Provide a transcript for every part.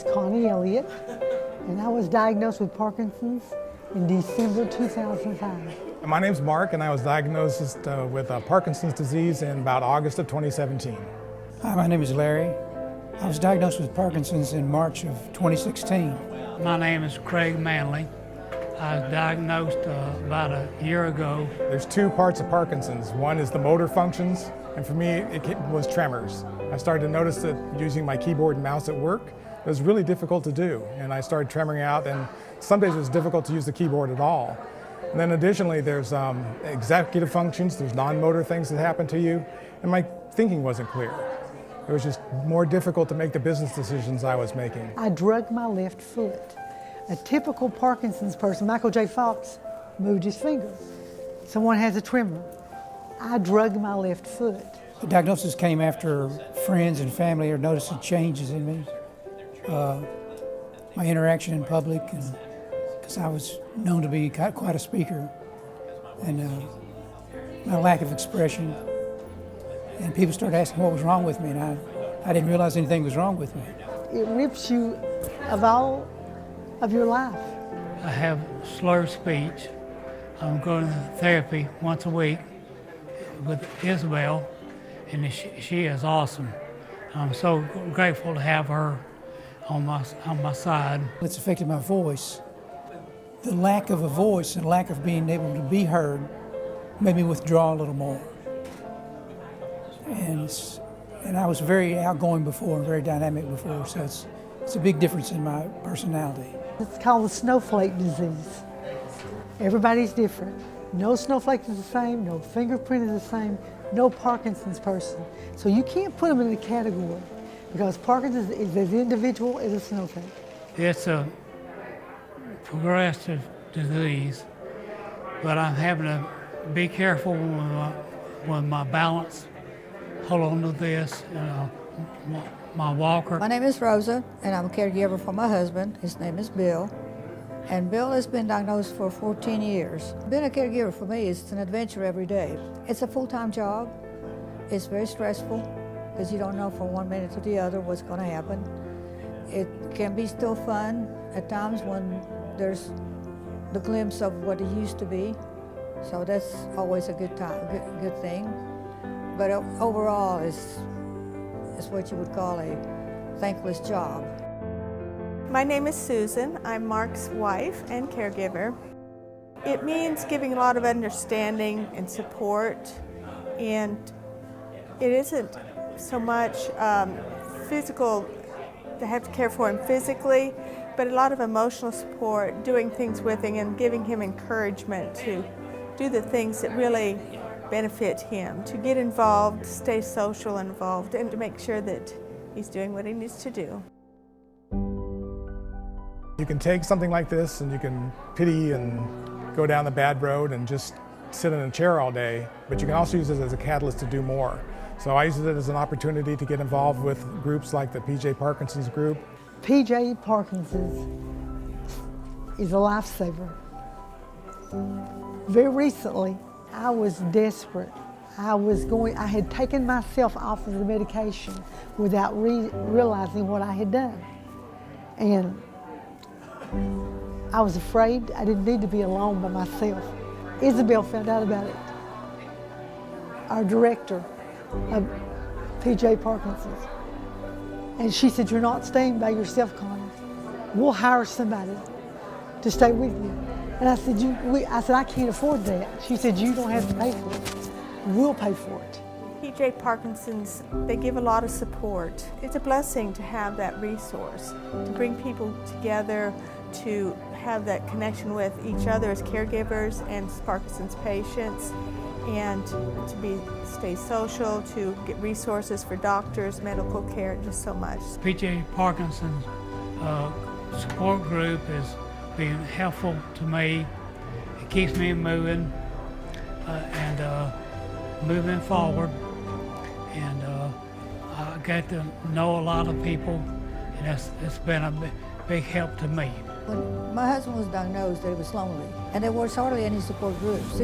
is Connie Elliott, and I was diagnosed with Parkinson's in December 2005. My name's Mark, and I was diagnosed with Parkinson's disease in about August of 2017. Hi, my name is Larry. I was diagnosed with Parkinson's in March of 2016. My name is Craig Manley. I was diagnosed about a year ago. There's two parts of Parkinson's. One is the motor functions, and for me it was tremors. I started to notice that using my keyboard and mouse at work was really difficult to do, and I started tremoring out, and some days it was difficult to use the keyboard at all. And then additionally there's executive functions, there's non-motor things that happen to you, and my thinking wasn't clear. It was just more difficult to make the business decisions I was making. I drug my left foot. A typical Parkinson's person, Michael J. Fox, moved his finger. Someone has a tremor. I drug my left foot. The diagnosis came after friends and family are noticing changes in me. My interaction in public, because I was known to be quite a speaker, and my lack of expression. And people started asking what was wrong with me, and I didn't realize anything was wrong with me. It rips you of all of your life. I have slurred speech. I'm going to therapy once a week with Isabel, and she is awesome. I'm so grateful to have her on my side. It's affected my voice. The lack of a voice and lack of being able to be heard made me withdraw a little more. And I was very outgoing before and very dynamic before, so it's a big difference in my personality. It's called the snowflake disease. Everybody's different. No snowflake is the same, no fingerprint is the same, no Parkinson's person. So you can't put them in a category because Parkinson's is as individual as a snowflake. It's a progressive disease, but I'm having to be careful with my balance. Hold on to this, my walker. My name is Rosa, and I'm a caregiver for my husband. His name is Bill. And Bill has been diagnosed for 14 years. Being a caregiver for me is an adventure every day. It's a full-time job. It's very stressful because you don't know from one minute to the other what's going to happen. It can be still fun at times when there's the glimpse of what it used to be. So that's always a good time, good thing. But overall, it's what you would call a thankless job. My name is Susan. I'm Mark's wife and caregiver. It means giving a lot of understanding and support, and it isn't so much physical, to have to care for him physically, but a lot of emotional support, doing things with him and giving him encouragement to do the things that really benefit him, to get involved, stay social and involved, and to make sure that he's doing what he needs to do. You can take something like this and you can pity and go down the bad road and just sit in a chair all day, but you can also use it as a catalyst to do more. So I use it as an opportunity to get involved with groups like the PJ Parkinson's group. PJ Parkinson's is a lifesaver. Very recently, I was desperate. I had taken myself off of the medication without realizing what I had done. And I was afraid I didn't need to be alone by myself. Isabel found out about it. Our director of PJ Parkinson's. And she said, "You're not staying by yourself, Connie. We'll hire somebody to stay with you." And I said, "I can't afford that." She said, "You don't have to pay for it. We'll pay for it." PJ Parkinson's, they give a lot of support. It's a blessing to have that resource, to bring people together, to have that connection with each other as caregivers and Parkinson's patients, and to stay social, to get resources for doctors, medical care, just so much. PJ Parkinson's support group is being helpful to me. It keeps me moving and moving forward. And I got to know a lot of people, and it's been a big help to me. When my husband was diagnosed, he was lonely, and there was hardly any support groups.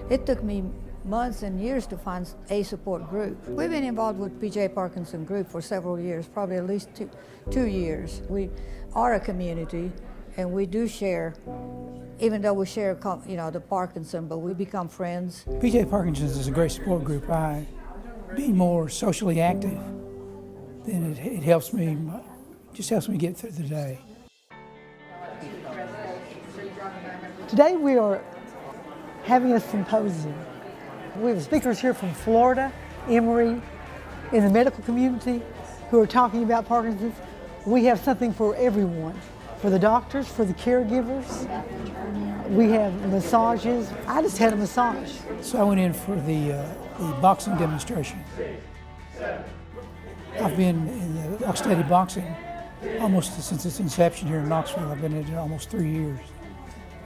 It took me months and years to find a support group. We've been involved with PJ Parkinson group for several years, probably at least two years. We are a community, and we do share, even though we share, the Parkinson, but we become friends. PJ Parkinson's is a great support group. Being more socially active, then it helps me, just helps me get through the day. Today we are having a symposium. We have speakers here from Florida, Emory, in the medical community who are talking about Parkinson's. We have something for everyone, for the doctors, for the caregivers. We have massages. I just had a massage. So I went in for the boxing demonstration. I've been in the steady boxing almost since its inception here in Knoxville. I've been in it almost 3 years.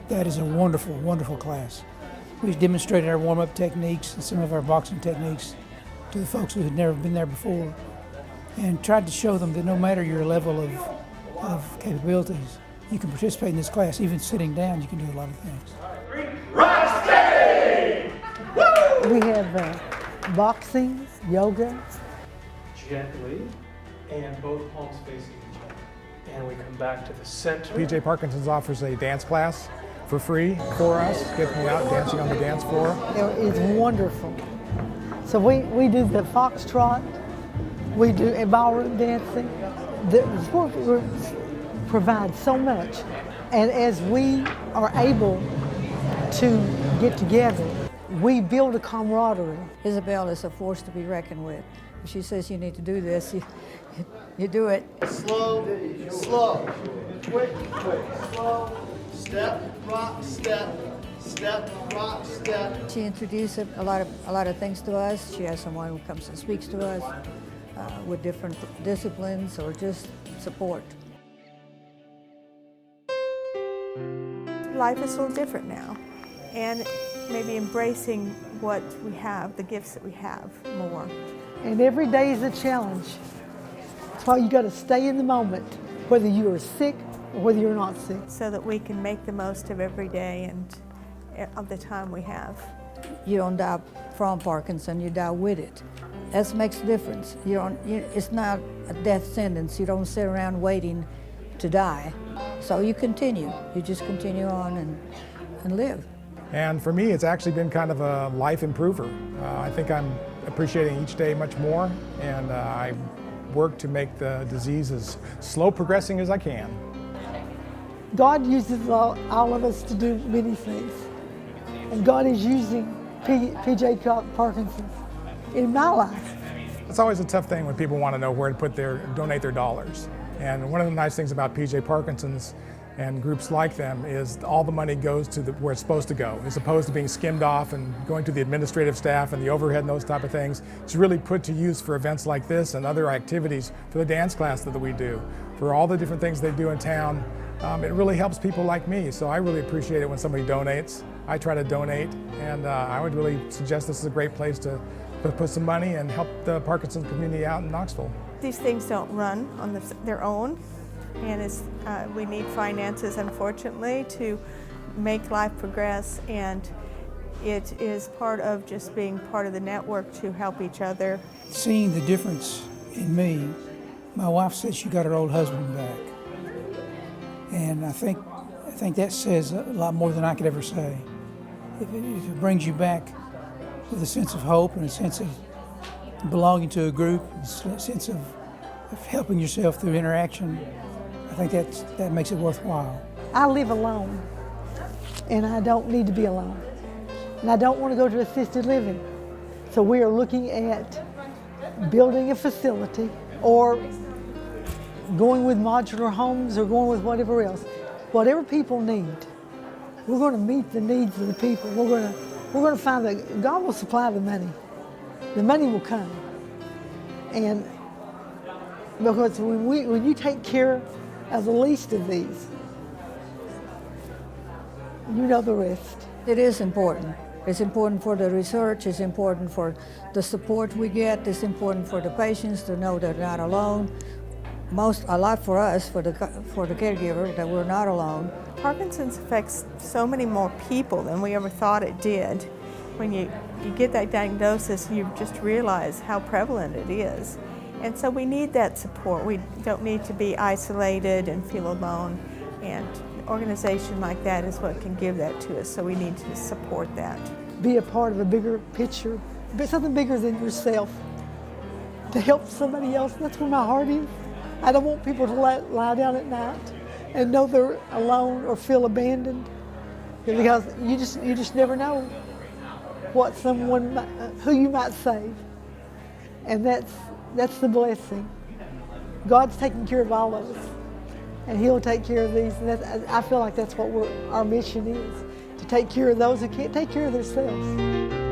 That is a wonderful, wonderful class. We demonstrated our warm-up techniques and some of our boxing techniques to the folks who had never been there before, and tried to show them that no matter your level of capabilities, you can participate in this class. Even sitting down, you can do a lot of things. Rock steady! Woo! We have boxing, yoga. Gently, and both palms facing each other. And we come back to the center. PJ Parkinson's offers a dance class for free for us, gets me out dancing on the dance floor. It's wonderful. So we do the foxtrot, we do ballroom dancing. The sport groups provide so much, and as we are able to get together, we build a camaraderie. Isabel is a force to be reckoned with. If she says you need to do this, you do it. Slow, slow, quick, quick, slow, step, rock, step, rock, step. She introduced a lot of things to us. She has someone who comes and speaks to us with different disciplines or just support. Life is a little different now, and maybe embracing what we have, the gifts that we have more. And every day is a challenge. That's why you got to stay in the moment, whether you are sick or whether you're not sick. So that we can make the most of every day and of the time we have. You don't die from Parkinson, you die with it. That makes a difference. It's not a death sentence. You don't sit around waiting to die. So you continue. You just continue on and live. And for me, it's actually been kind of a life improver. I think I'm appreciating each day much more, and I work to make the disease as slow progressing as I can. God uses all of us to do many things. And God is using PJ Parkinson's in my life. It's always a tough thing when people want to know where to donate their dollars. And one of the nice things about PJ Parkinson's and groups like them is all the money goes to where it's supposed to go, as opposed to being skimmed off and going to the administrative staff and the overhead and those type of things. It's really put to use for events like this and other activities, for the dance class that we do, for all the different things they do in town. It really helps people like me, so I really appreciate it when somebody donates. I try to donate, and I would really suggest this is a great place to put some money and help the Parkinson community out in Knoxville. These things don't run on their own, and we need finances, unfortunately, to make life progress, and it is part of just being part of the network to help each other. Seeing the difference in me, my wife said she got her old husband back. And I think that says a lot more than I could ever say. If it brings you back with a sense of hope and a sense of belonging to a group, a sense of helping yourself through interaction, I think that makes it worthwhile. I live alone, and I don't need to be alone. And I don't want to go to assisted living. So we are looking at building a facility or going with modular homes or going with whatever else. Whatever people need, we're going to meet the needs of the people. We're going to find that God will supply the money. The money will come. And because when you take care of the least of these, you know the rest. It is important. It's important for the research, it's important for the support we get, it's important for the patients to know they're not alone. A lot for us, for the caregiver, that we're not alone. Parkinson's affects so many more people than we ever thought it did. when you get that diagnosis, you just realize how prevalent it is. And so we need that support. We don't need to be isolated and feel alone. And an organization like that is what can give that to us, so we need to support that. Be a part of a bigger picture, but something bigger than yourself, to help somebody else. That's where my heart is. I don't want people to lie down at night and know they're alone or feel abandoned, because you just never know what someone, who you might save. And that's the blessing. God's taking care of all of us, and He'll take care of these. And I feel like that's what our mission is, to take care of those who can't take care of themselves.